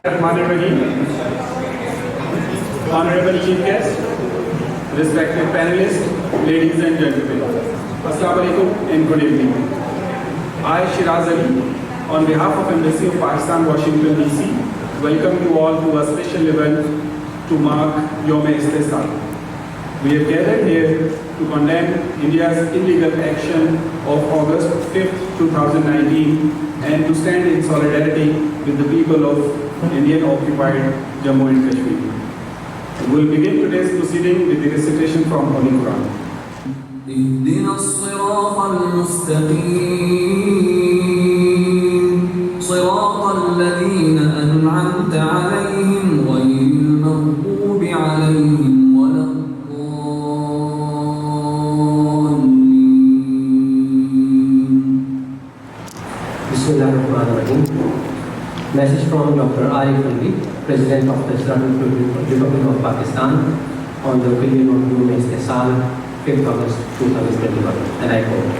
Rahim. Honorable Chief Guest, respected panelists, ladies and gentlemen, Assalamu alaikum and good evening. I, Shiraz Ali, on behalf of Embassy of Pakistan, Washington DC, welcome you all to a special event to mark Youm-e-Istehsal. We have gathered here to condemn India's illegal action of August 5th, 2019 and to stand in solidarity with the people of Indian-occupied Jammu and Kashmir. We will begin today's proceeding with the recitation from Holy Quran. اهدنا الصراط المستقيم صراط الذين أنعمت عليهم غير المغضوب عليهم ولا الضالين. Bismillahirrahmanirrahim. Message from Dr. President of the Islamic Republic of Pakistan on the opinion of Youm-e-Istehsal, 5th August 2021, and I quote: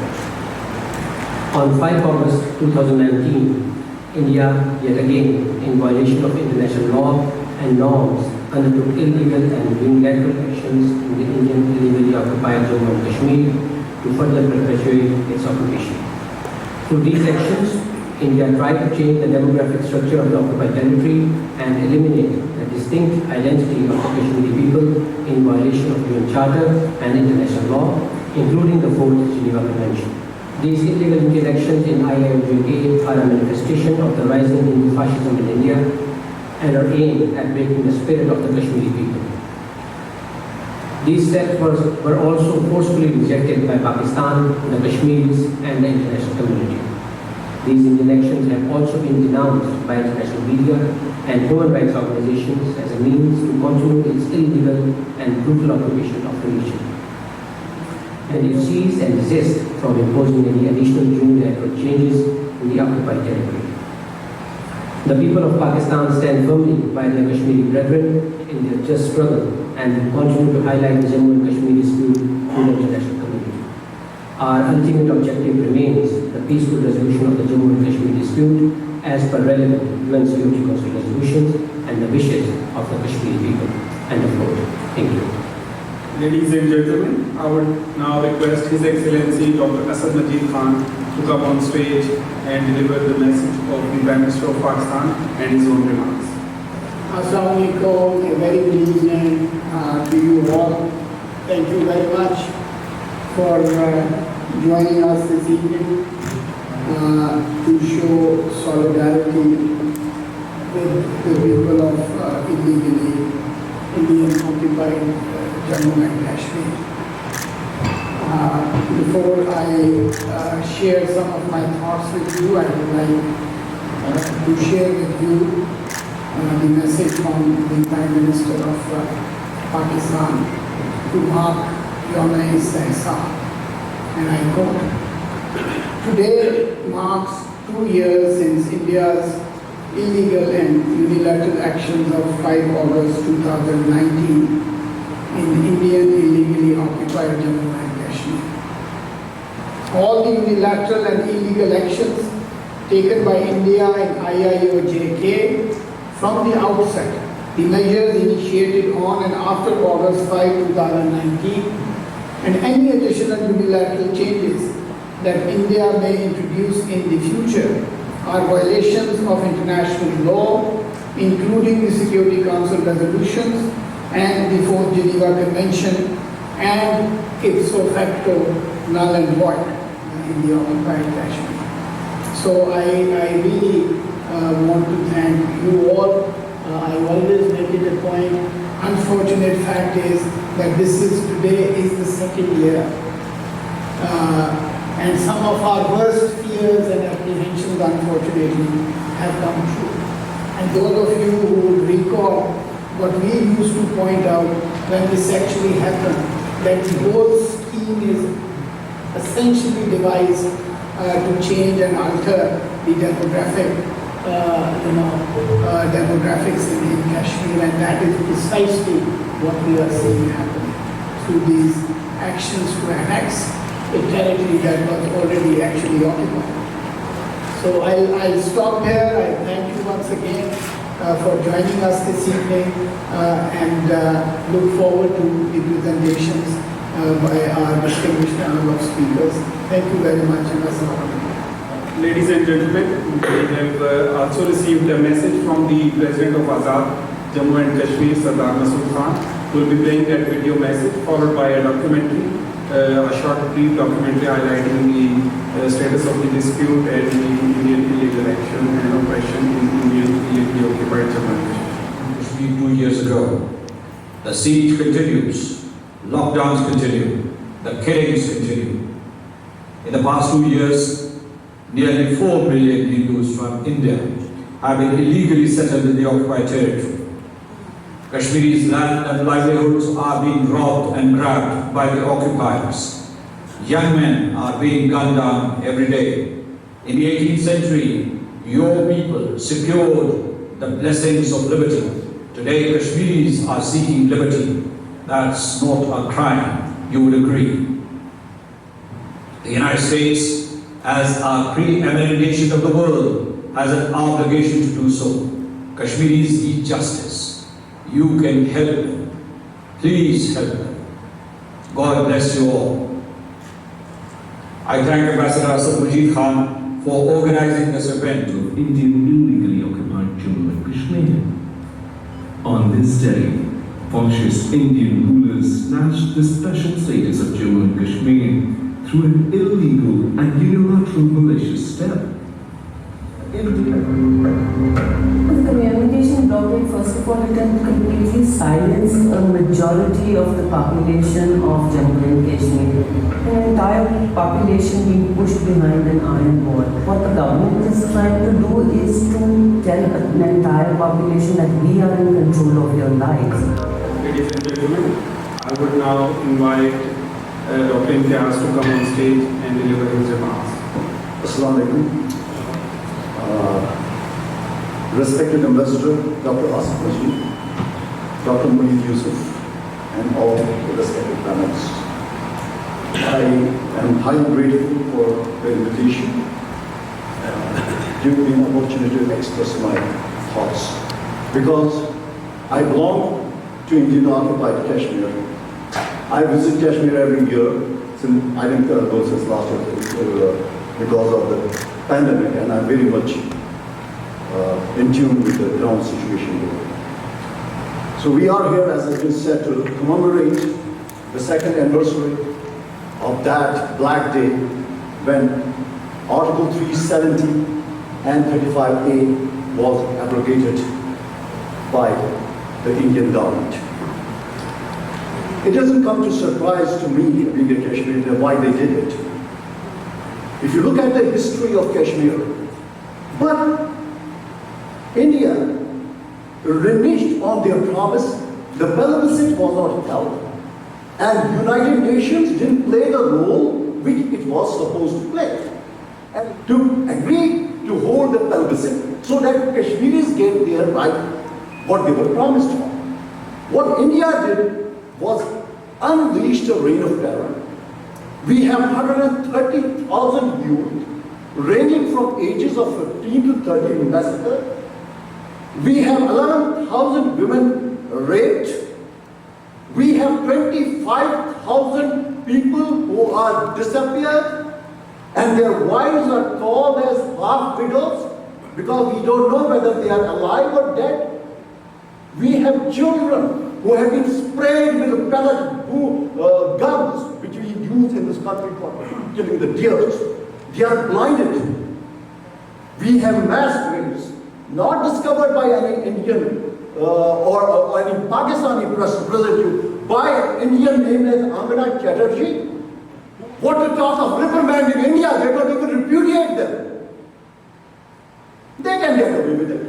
On 5 August 2019, India, yet again, in violation of international law and norms, undertook illegal and unilateral actions in the Indian illegally occupied Jammu and Kashmir to further perpetuate its occupation. Through these actions, India tried to change the demographic structure of the occupied territory and eliminate the distinct identity of the Kashmiri people in violation of UN Charter and international law, including the 4th Geneva Convention. These illegal interactions in IIOJK are a manifestation of the rising Hindu fascism in India and are aimed at breaking the spirit of the Kashmiri people. These steps were also forcefully rejected by Pakistan, the Kashmiris, and the international community. These Indian actions have also been denounced by international media and human rights organizations as a means to continue its illegal and brutal occupation of the region. And it cease and desist from imposing any additional unilateral changes in the occupied territory. The people of Pakistan stand firmly by their Kashmiri brethren in their just struggle and will continue to highlight the Jammu and Kashmir dispute to the international community. Our ultimate objective remains the peaceful resolution of the Jammu and Kashmir dispute as per relevant UN Security Council resolutions and the wishes of the Kashmiri people. End of quote. Thank you. Ladies and gentlemen, I would now request His Excellency Dr. Khan to come on stage and deliver the message of the Prime Minister of Pakistan and his own remarks. Assalamu alaikum, a very good evening to you all. Thank you very much for joining us this evening to show solidarity with the people of illegally Indian-occupied Jammu and Kashmir. Before I share some of my thoughts with you, I would like to share with you the message from the Prime Minister of Pakistan to mark Youm-e-Istehsal. And I quote: Today marks 2 years since India's illegal and unilateral actions of 5 August 2019 in Indian illegally occupied Jammu and Kashmir. All the unilateral and illegal actions taken by India and IIOJK from the outset, the measures initiated on and after August 5, 2019, and any additional unilateral changes that India may introduce in the future are violations of international law, including the Security Council resolutions and the 4th Geneva Convention, and ipso facto null and void in the occupied Kashmir. So I really want to thank you all. I always make it a point. Unfortunate fact is that today is the second year. And some of our worst fears and apprehensions, unfortunately, have come true. And those of you who would recall what we used to point out when this actually happened, that the whole scheme is essentially devised to change and alter the demographics in Kashmir, and that is precisely what we are seeing happening through these actions to annex a territory that was already actually occupied. So I'll stop here. I thank you once again for joining us this evening and look forward to the presentations by our distinguished panel of speakers. Thank you very much, and assalamu. Ladies and gentlemen, we have also received a message from the President of Azad, Jammu and Kashmir, Mr. Khan, who will be playing that video message, followed by a documentary, a short brief documentary highlighting the status of the dispute and the Indian illegal action and oppression in Indian illegally occupied Jammu and Kashmir. 2 years ago. The siege continues, lockdowns continue, the killings continue. In the past 2 years, nearly 4 million Hindus from India have been illegally settled in the occupied territory. Kashmiri's land and livelihoods are being robbed and grabbed by the occupiers. Young men are being gunned down every day. In the 18th century, your people secured the blessings of liberty. Today, Kashmiris are seeking liberty. That's not a crime, you would agree. The United States, as a preeminent nation of the world, has an obligation to do so. Kashmiris need justice. You can help them. Please help them. God bless you all. I thank Ambassador Imtiaz Khan for organizing this event. Of Indian illegally occupied Jammu and Kashmir. On this day, fascist Indian rulers snatched the special status of Jammu and Kashmir through an illegal and unilateral malicious step. The communication blockade, first of all, it had completely silenced a majority of the population of Jammu and Kashmir. The entire population being pushed behind an iron wall. What the government is trying to do is to tell an entire population that we are in control of your lives. Ladies and gentlemen, I would now invite Dr. Imtiaz to come on stage and deliver his remarks. Assalamu alaikum. Respected Ambassador Dr. Asad, Dr.Moeed Yusuf, and all the respected panelists. I am highly grateful for the invitation, giving me an opportunity to express my thoughts. Because I belong to Indian occupied Kashmir. I visit Kashmir every year, since I didn't go since last year because of the pandemic, and I'm very much in tune with the ground situation here. So we are here, as has been said, to commemorate the second anniversary of that black day when Article 370 and 35A was abrogated by the Indian government. It doesn't come to surprise to me, being a Kashmiri, why they did it. If you look at the history of Kashmir, but India reneged on their promise, the plebiscite was not held, and United Nations didn't play the role which it was supposed to play. And to agree to hold the plebiscite so that Kashmiris get their right, what they were promised for. What India did was unleashed a reign of terror. We have 130,000 youth ranging from ages of 15 to 30 massacred. We have 11,000 women raped. We have 25,000 people who are disappeared, and their wives are called as half widows because we don't know whether they are alive or dead. We have children who have been sprayed with pellet guns which we use in this country for killing the deers. They are blinded. We have mass graves, not discovered by any Indian or any Pakistani representative, by an Indian named as Angana Chatterjee. What to talk of reprimanding India? They don't even repudiate them. They can get away with it.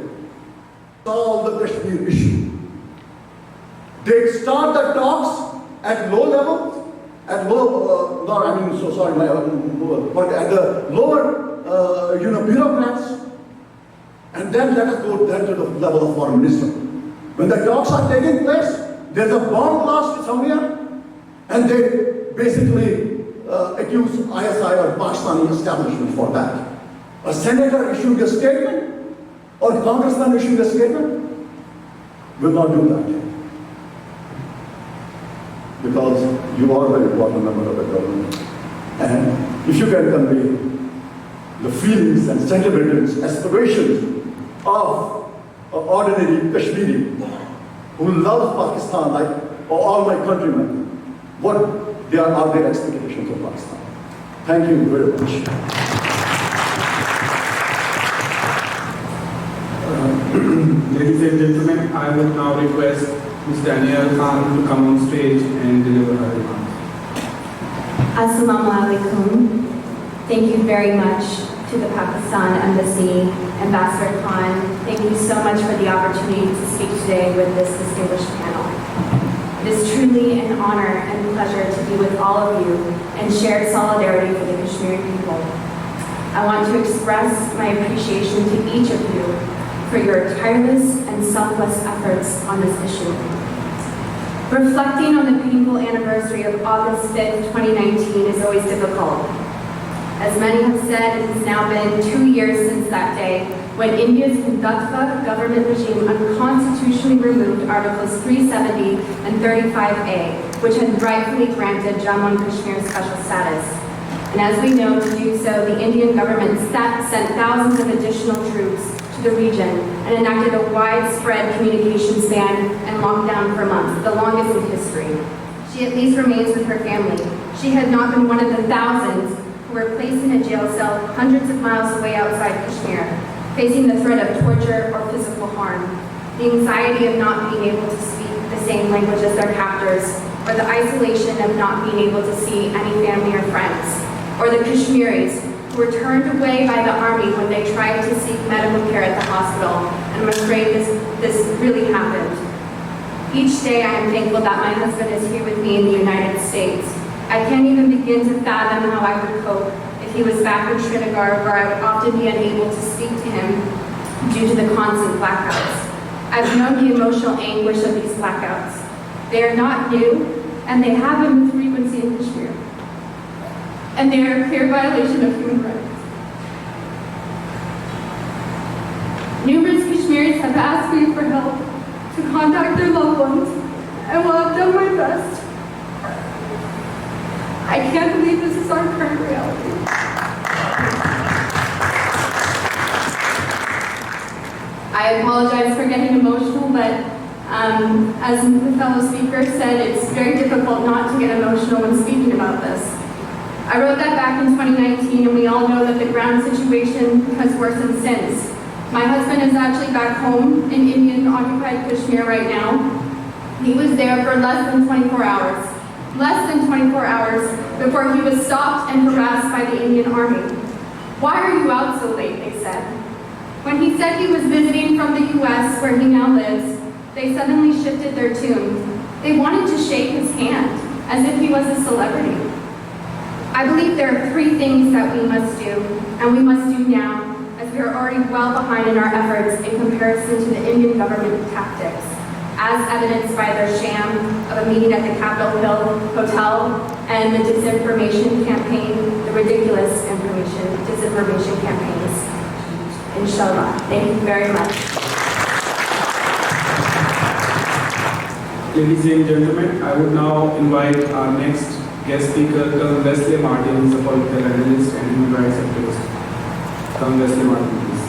Solve the Kashmir issue. They start the talks at low level, at low, at the lower, bureaucrats, and then let us go then to the level of foreign minister. When the talks are taking place, there's a bomb blast somewhere, and they basically accuse ISI or Pakistani establishment for that. A senator issued a statement, or congressman issuing a statement, will not do that. Because you are a very important member of the government. And if you can convey the feelings and sentiments, aspirations of an ordinary Kashmiri who loves Pakistan like all my countrymen, what are their expectations of Pakistan. Thank you very much. Ladies and gentlemen, I would now request Ms. Danielle Khan to come on stage and deliver her remarks. Assalamu alaikum. Thank you very much to the Pakistan Embassy, Ambassador Khan. Thank you so much for the opportunity to speak today with this distinguished panel. It is truly an honor and pleasure to be with all of you and share solidarity for the Kashmiri people. I want to express my appreciation to each of you for your tireless and selfless efforts on this issue. Reflecting on the painful anniversary of August 5th, 2019 is always difficult. As many have said, it has now been 2 years since that day when India's Hindutva government regime unconstitutionally removed Articles 370 and 35A, which had rightfully granted Jammu and Kashmir special status. And as we know, to do so, the Indian government sent thousands of additional troops to the region and enacted a widespread communications ban and lockdown for months, the longest in history. She at least remains with her family. She had not been one of the thousands who were placed in a jail cell hundreds of miles away outside Kashmir, facing the threat of torture or physical harm, the anxiety of not being able to speak the same language as their captors, or the isolation of not being able to see any family or friends, or the Kashmiris who were turned away by the army when they tried to seek medical care at the hospital, and I'm afraid this really happened. Each day I am thankful that my husband is here with me in the United States. I can't even begin to fathom how I would cope if he was back in Srinagar, where I would often be unable to speak to him due to the constant blackouts. I've known the emotional anguish of these blackouts. They are not new, and they happen with frequency in Kashmir. And they are a clear violation of human rights. Numerous Kashmiris have asked me for help to contact their loved ones, and while I've done my best, I can't believe this is our current reality. I apologize for getting emotional, but as the fellow speaker said, it's very difficult not to get emotional when speaking about this. I wrote that back in 2019, and we all know that the ground situation has worsened since. My husband is actually back home in Indian-occupied Kashmir right now. He was there for less than 24 hours. Less than 24 hours before he was stopped and harassed by the Indian Army. Why are you out so late, they said. When he said he was visiting from the US, where he now lives, they suddenly shifted their tune. They wanted to shake his hand, as if he was a celebrity. I believe there are 3 things that we must do, and we must do now, as we are already well behind in our efforts in comparison to the Indian government tactics, as evidenced by their sham of a meeting at the Capitol Hill Hotel and the disinformation campaign, the ridiculous disinformation campaigns. Inshallah. Thank you very much. Ladies and gentlemen, I would now invite our next guest speaker, Col Wes Martin, who is a political analyst and human rights activist. Col Wes Martin, please.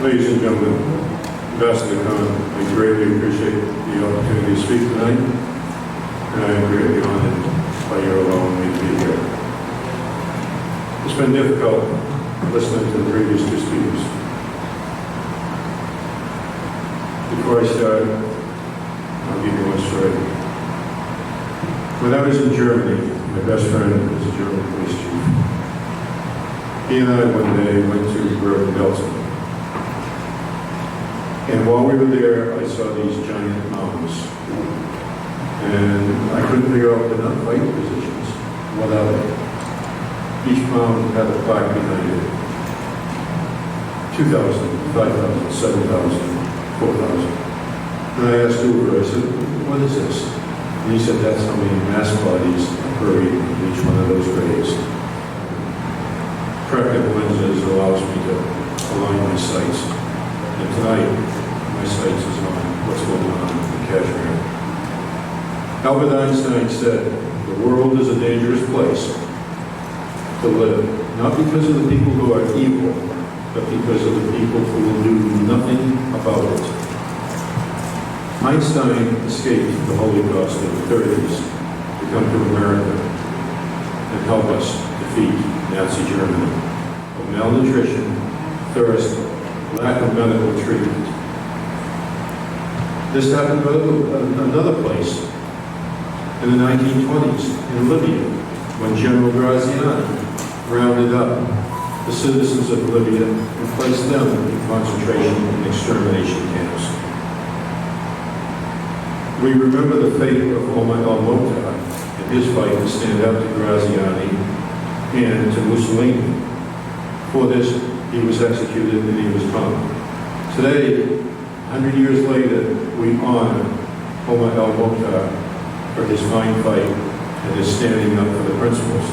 Ladies and gentlemen, Ambassador Khan, I greatly appreciate the opportunity to speak tonight, and I am greatly honored by your allowing me to be here. It's been difficult listening to the previous 2 speakers. Before I start, I'll give you one story. When I was in Germany, my best friend was a German police chief. He and I one day went to Bergen-Belsen. And while we were there, I saw these giant mountains. And I couldn't figure out the fight positions. What are they? Each mountain had a plaque behind it. 2,000, 5,000, 7,000, 4,000. And I asked Uber, I said, what is this? And he said, that's how many mass bodies buried in each one of those graves. Practical lenses allows me to align my sights. And tonight, my sights is on what's going on in Kashmir. Albert Einstein said, "The world is a dangerous place to live, not because of the people who are evil, but because of the people who will do nothing about it." Einstein escaped the Holocaust in the 30s to come to America and help us defeat Nazi Germany. Of malnutrition, thirst, lack of medical treatment. This happened in another place in the 1920s in Libya when General Graziani rounded up the citizens of Libya and placed them in concentration and extermination camps. We remember the fate of Omar al-Mokhtar and his fight to stand up to Graziani and to Mussolini. For this, he was executed and he was hung. Today, 100 years later, we honor Omar al-Mokhtar for his fine fight and his standing up for the principles.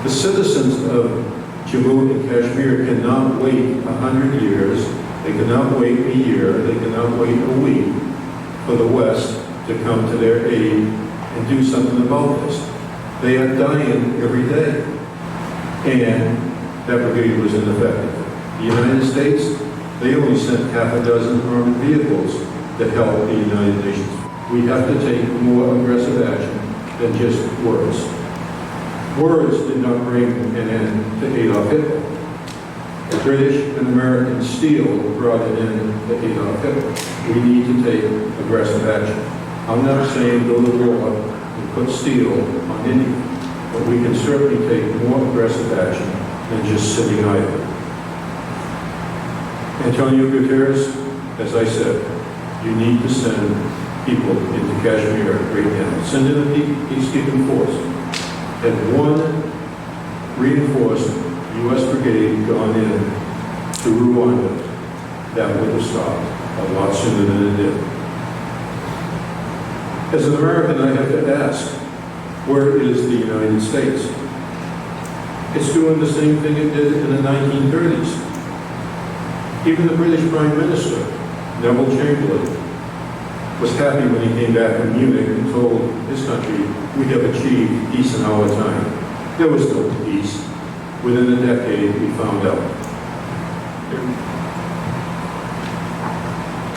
The citizens of Jammu and Kashmir cannot wait 100 years, they cannot wait a year, they cannot wait a week for the West to come to their aid and do something about this. They are dying every day. And that brigade was ineffective. The United States, they only sent half a dozen armored vehicles to help the United Nations. We have to take more aggressive action than just words. Words did not bring an end to Adolf Hitler. The British and American steel brought an end to Adolf Hitler. We need to take aggressive action. I'm not saying go to war and put steel on India, but we can certainly take more aggressive action than just sitting idle. Antonio Guterres, as I said, you need to send people into Kashmir right now. Send in a peacekeeping force. Had one reinforced U.S. brigade gone in to Rwanda, that would have stopped a lot sooner than it did. As an American, I have to ask, where is the United States? It's doing the same thing it did in the 1930s. Even the British Prime Minister, Neville Chamberlain, was happy when he came back from Munich and told his country, we have achieved peace in our time. There was no peace. Within a decade, we found out.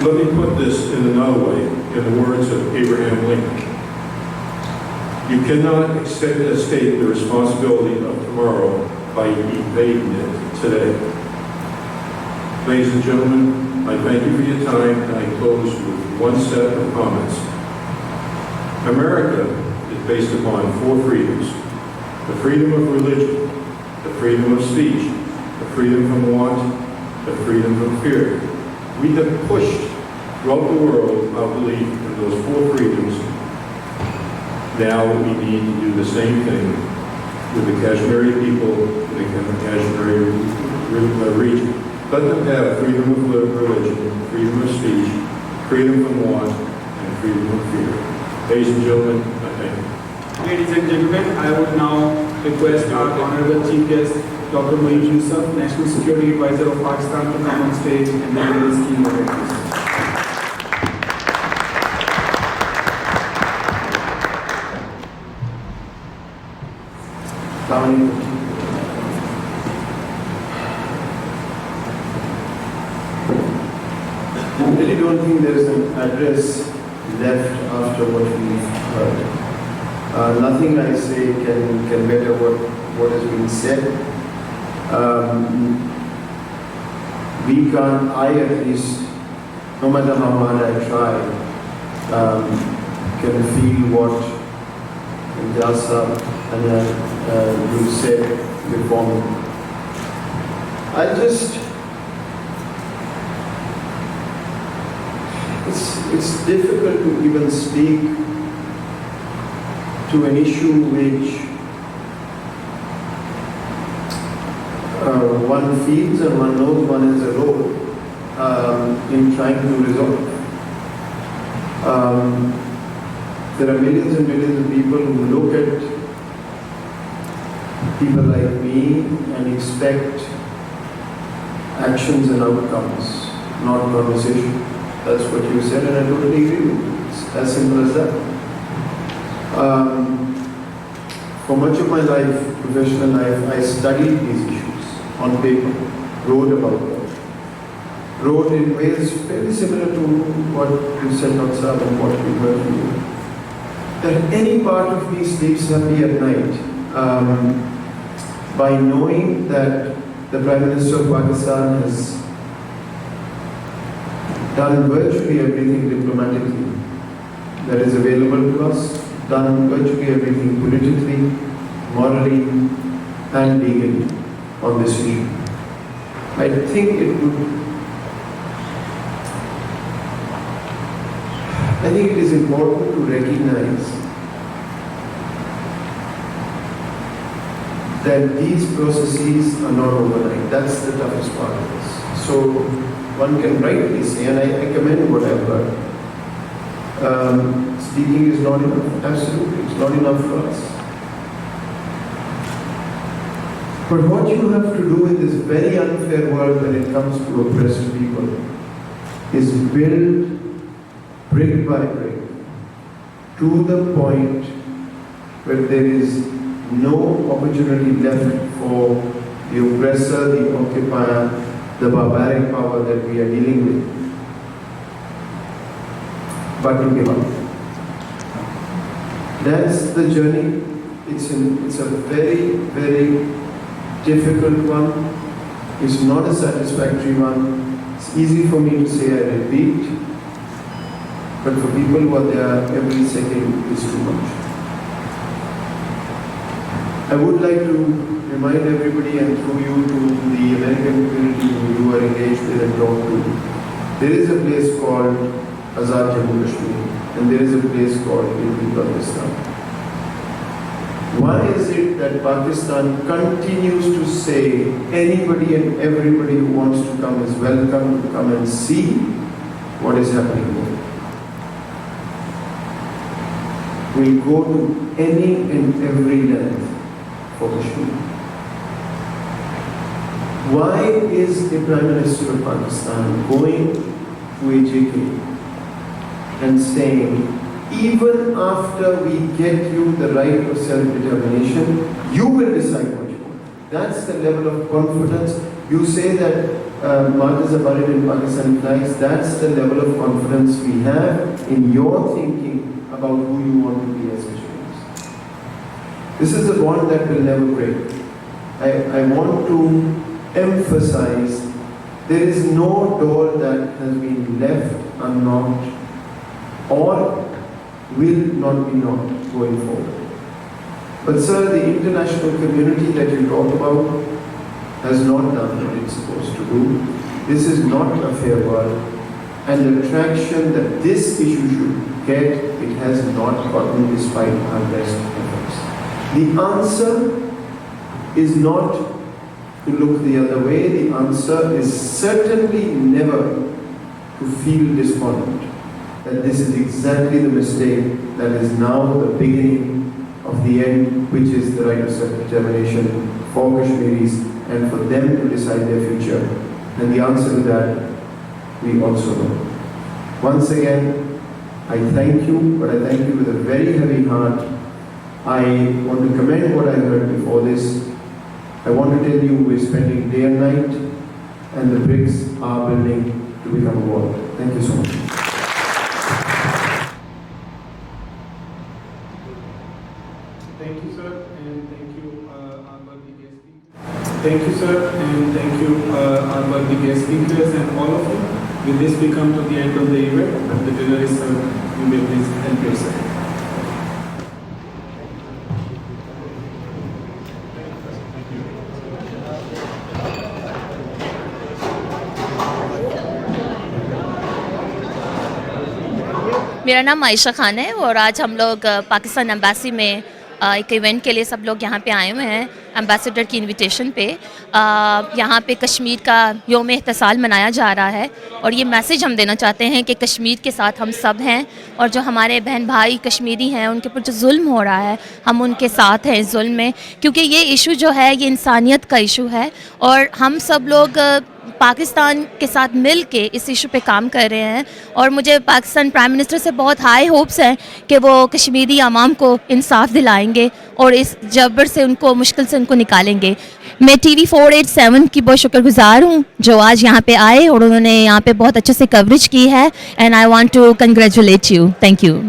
Let me put this in another way, in the words of Abraham Lincoln. You cannot escape the responsibility of tomorrow by evading it today. Ladies and gentlemen, I thank you for your time, and I close with one set of comments. America is based upon four freedoms: the freedom of religion, the freedom of speech, the freedom from want, the freedom from fear. We have pushed throughout the world our belief in those four freedoms. Now we need to do the same thing with the Kashmiri people, the Kashmiri region. Let them have freedom of religion, freedom of speech, freedom from want, and freedom of fear. Ladies and gentlemen, I thank you. Ladies and gentlemen, I would now request our Honorable Chief Guest, Dr.Moeed Yusuf, National Security Advisor of Pakistan, to come on stage and deliver his keynote address. I really don't think there is an address left after what we've heard. Nothing I say can better what has been said. We can't, I at least, no matter how hard I try, can feel what Imtiaz and you said before me. It's difficult to even speak to an issue which one feels and one knows one has a role in trying to resolve. There are millions and millions of people who look at people like me and expect actions and outcomes, not conversation. That's what you said, and I totally agree with you. It's as simple as that. For much of my life, professional life, I studied these issues on paper, wrote about them. Wrote in ways very similar to what you said, Dr. and what we heard from you. That any part of me sleeps happy at night by knowing that the Prime Minister of Pakistan has done virtually everything diplomatically that is available to us, done virtually everything politically, morally, and legally on this issue. I think it is important to recognize that these processes are not overnight. That's the toughest part of this. So one can rightly say, and I commend what I've heard, speaking is not enough. Absolutely, it's not enough for us. But what you have to do in this very unfair world when it comes to oppressed people is build brick by brick to the point where there is no opportunity left for the oppressor, the occupier, the barbaric power that we are dealing with, but to give up. That's the journey. It's a very, very difficult one. It's not a satisfactory one. It's easy for me to say, I repeat, but for people who are there, every second is too much. I would like to remind everybody and through you to the American community who you are engaged with and talk to. There is a place called Azad Jammu and Kashmir and there is a place called Pakistan. Why is it that Pakistan continues to say anybody and everybody who wants to come is welcome to come and see what is happening there? We'll go to any and every length for Kashmir. Why is the Prime Minister of Pakistan going to IIOJK and saying, even after we get you the right of self-determination, you will decide what you want? That's the level of confidence. You say that martyrs are buried in Pakistani flags. That's the level of confidence we have in your thinking about who you want to be as Kashmiris. This is a bond that will never break. I want to emphasize there is no door that has been left unlocked or will not be knocked going forward. But sir, the international community that you talk about has not done what it's supposed to do. This is not a fair world. And the traction that this issue should get, it has not gotten despite our best efforts. The answer is not to look the other way. The answer is certainly never to feel despondent. That this is exactly the mistake that is now the beginning of the end, which is the right of self-determination for Kashmiris and for them to decide their future. And the answer to that, we also know. Once again, I thank you, but I thank you with a very heavy heart. I want to commend what I heard before this. I want to tell you we're spending day and night, and the bricks are building to become a wall. Thank you so much. Thank you, sir, and thank you, our worthy guest speakers. Thank you, sir, and thank you, our worthy guest speakers and all of you. With this, we come to the end of the event. The dinner is served. You may please help yourself. मेरा नाम आयशा खान है और आज हम लोग Pakistan embassy में एक event के लिए सब लोग यहाँ पे आए हुए हैं एम्बेसडर की इनविटेशन पे यहाँ पे कश्मीर का योम-ए-इस्तेहसाल मनाया जा रहा है और ये मैसेज हम देना चाहते हैं कि कश्मीर के साथ हम सब हैं और जो हमारे बहन भाई कश्मीरी हैं उनके ऊपर जो जुल्म हो रहा है हम उनके साथ हैं इस जुल्म में, क्योंकि ये इशू जो है ये इंसानियत का इशू है और हम सब लोग पाकिस्तान के साथ मिल के इस इशू पे काम कर रहे हैं और मुझे पाकिस्तान प्राइम मिनिस्टर से बहुत हाई होप्स हैं कि वो कश्मीरी आवाम को इंसाफ दिलाएंगे और इस जबर से उनको मुश्किल से उनको निकालेंगे। मैं TV 487 की बहुत शुक्रगुजार हूँ जो आज यहाँ पे आए और उन्होंने यहाँ पे बहुत अच्छे से कवरेज की है and I want to congratulate you. Thank you.